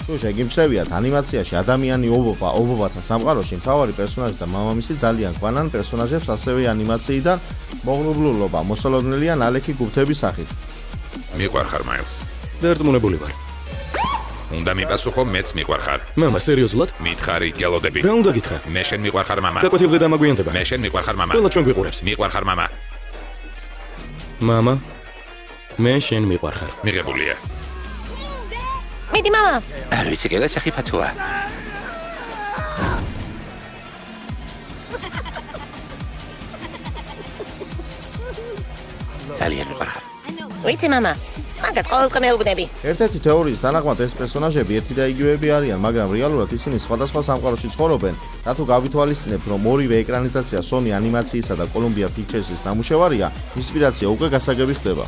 თუ შეგიმჩნევიათ, ანიმაციაში ადამიანი ობობათა სამყაროში მთავარი პერსონაჟი და მამამისი ძალიან გვანან პერსონაჟებს ასევე ანიმაციიდან მოღრუბლულობა მოსალოდნელია ნალექი გუფთების სახით. მიყვარხარ მაილს. დარწმუნებული ვარ. უნდა მიპასუხო, მეც მიყვარხარ. მამა, სერიოზულად? მითხარი, გელოდები. რა უნდა გითხრა? მე შენ მიყვარხარ მამა. გაკვეთილზე დამაგვიანდება. მე შენ მიყვარხარ მამა. ყველა ჩვენ გვიყურებს. მიყვარხარ მამა. მამა, მე შენ მიყვარხარ. მიღებულია. მიდი მამა. არ ვიცი გელა სახიფათოა. ძალიან მიყვარხარ. ვიცი მამა. მაგას ყოველდღე მეუბნები. ერთ-ერთი თეორიის თანახმად ეს პერსონაჟები ერთი და იგივეები არიან, მაგრამ რეალურად ისინი სხვადასხვა სამყაროში ცხოვრობენ. და თუ გავითვალისწინებთ, რომ ორივე ეკრანიზაცია Sony ანიმაციისა და Columbia Pictures-ის ნამუშევარია, ინსპირაცია უკვე გასაგები ხდება.